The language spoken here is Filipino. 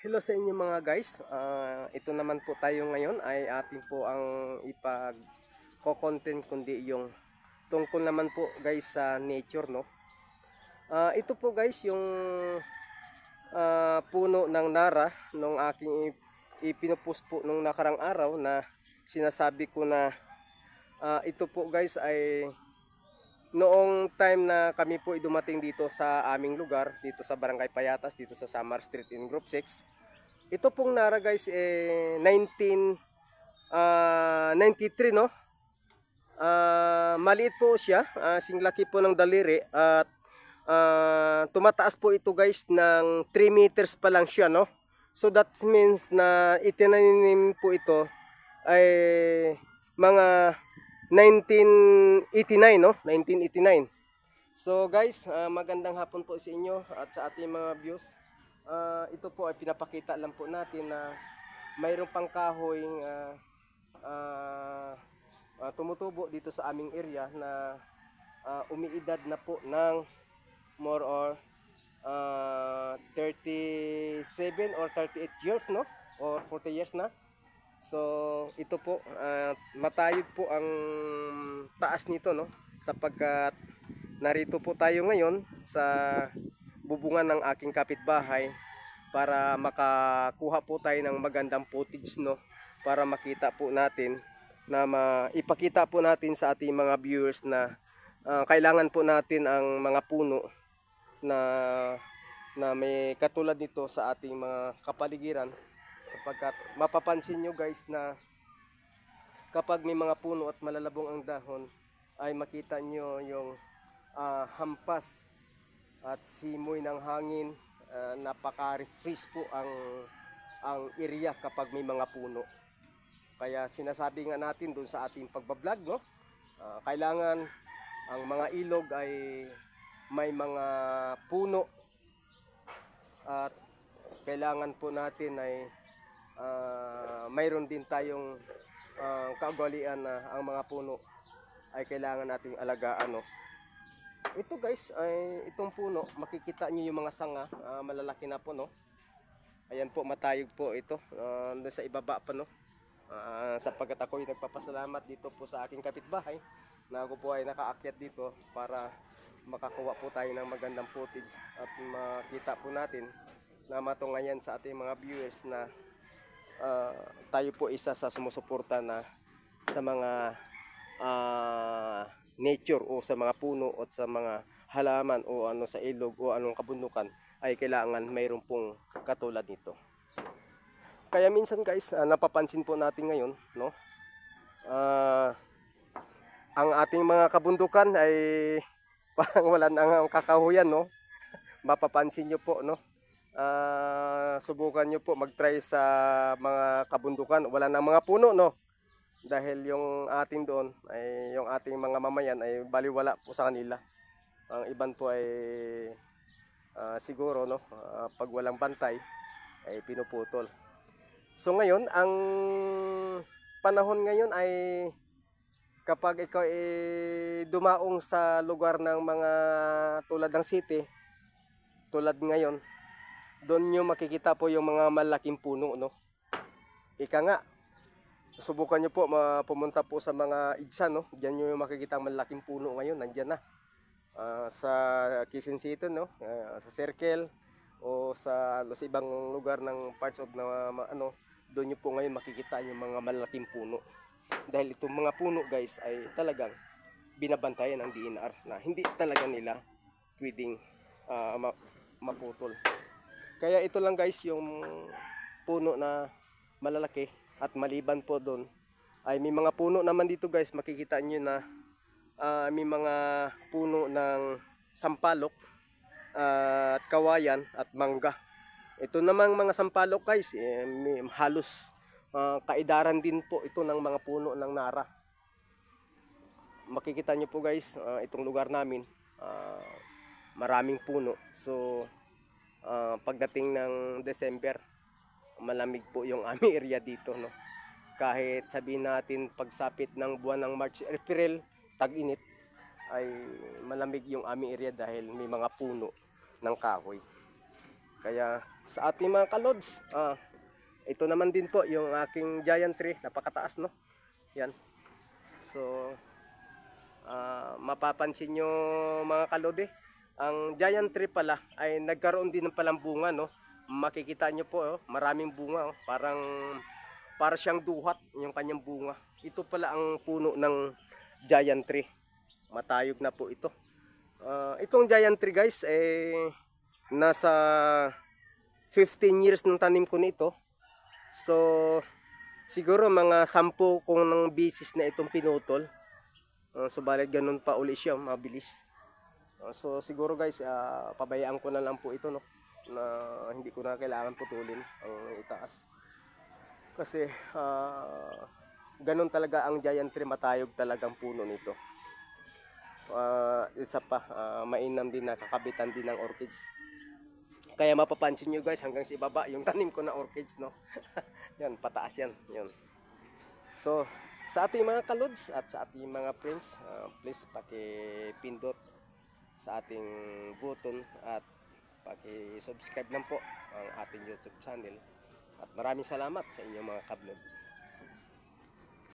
Hello sa inyo mga guys. Ito naman po tayo ngayon ay ating po ang ipag-content kundi yung tungkol naman po guys sa nature, no. Ito po guys yung puno ng Nara nung aking ipinupost po nung nakarang araw na sinasabi ko na ito po guys ay noong time na kami po dumating dito sa aming lugar, dito sa Barangay Payatas, dito sa Samar Street in Group 6. Ito pong Nara guys 1993, no. Maliit po siya, singlaki po ng daliri at tumataas po ito guys ng 3 meters pa lang siya, no. So that means na itinanim po ito ay mga 1989, no? 1989. So guys, magandang hapon po sa inyo at sa ating mga views. Ito po ay pinapakita lang po natin na mayroong pang kahoyng tumutubo dito sa aming area na umiidad na po ng more or 37 or 38 years, no? Or 40 years na. So ito po matayog po ang taas nito, no, sapagkat narito po tayo ngayon sa bubungan ng aking kapitbahay para makakuha po tayo ng magandang footage, no, para makita po natin na ipakita po natin sa ating mga viewers na kailangan po natin ang mga puno na may katulad nito sa ating mga kapaligiran. Sapagkat mapapansin nyo guys na kapag may mga puno at malalabong ang dahon ay makita nyo yung hampas at simoy ng hangin. Napaka-refresh po ang area kapag may mga puno. Kaya sinasabi nga natin doon sa ating pagbablog, no, kailangan ang mga ilog ay may mga puno at kailangan po natin ay mayroon din tayong kaugalian na ang mga puno ay kailangan nating alagaan, no. Ito guys ay itong puno, makikita niyo yung mga sanga, malalaki na po, no. Ayan po, matayog po ito doon sa ibaba pa, no. Sapagkat ako ay nagpapasalamat dito po sa aking kapitbahay na ako po ay nakaakyat dito para makakuha po tayo ng magandang footage at makita po natin na matungayan sa ating mga viewers na tayo po isa sa sumusuporta na sa mga nature o sa mga puno at sa mga halaman o ano sa ilog o anong kabundukan ay kailangan mayroon pong katulad nito. Kaya minsan guys, napapansin po natin ngayon, no, ang ating mga kabundukan ay parang wala nang kakahuyan, no. Mapapansin nyo po, no. Subukan nyo po mag-try sa mga kabundukan, wala nang mga puno, no, dahil yung ating doon ay yung ating mga mamayan ay baliwala po sa kanila. Ang iban po ay siguro, no, pag walang bantay ay pinuputol. So ngayon ang panahon ngayon ay kapag ikaw ay dumaong sa lugar ng mga tulad ng city, tulad ngayon, doon nyo makikita po yung mga malaking puno, no. Ika nga, subukan nyo po pumunta po sa mga IDSA, no. Diyan nyo makikita ang malaking puno ngayon, nandyan na. Sa Quezon City, no, sa Circle o sa ibang lugar ng parts of na doon nyo po ngayon makikita yung mga malaking puno. Dahil itong mga puno guys ay talagang binabantayan ng DNR na hindi talaga nila pwedeng maputol. Kaya ito lang guys yung puno na malalaki at maliban po doon ay may mga puno naman dito guys, makikita nyo na may mga puno ng sampalok at kawayan at mangga. Ito namang mga sampalok guys, halos kaidaran din po ito ng mga puno ng Nara. Makikita nyo po guys, itong lugar namin maraming puno. So pagdating ng December, malamig po yung aming area dito, no. Kahit sabihin natin pagsapit ng buwan ng March, April, tag-init, ay malamig yung aming area dahil may mga puno ng kahoy. Kaya sa ating mga kalods. Ito naman din po yung aking giant tree, napakataas no. Yan. So mapapansin nyo mga kalode, ang giant tree pala ay nagkaroon din ng palang bunga no. Makikita nyo po maraming bunga para siyang duhat yung kanyang bunga. Ito pala ang puno ng giant tree. Matayog na po ito. Itong giant tree guys nasa 15 years ng tanim ko nito. So siguro mga 10 kung ng bisis na itong pinutol. Subalit ganun pa uli siya, mabilis. So siguro guys, pabayaan ko na lang po ito no, na hindi ko na kailangan putulin ang itaas. Kasi ganun talaga ang giant tree, matayog talagang puno nito. Isa pa, mainam din, nakakabitan din ng orchids. Kaya mapapansin nyo guys, hanggang sa ibaba yung tanim ko na orchids no. Yan, pataas yan. Yan. So, sa ating mga kalods at sa ating mga friends, please paki-pindot sa ating button at paki-subscribe lang po ang ating YouTube channel. At maraming salamat sa inyong mga kablog.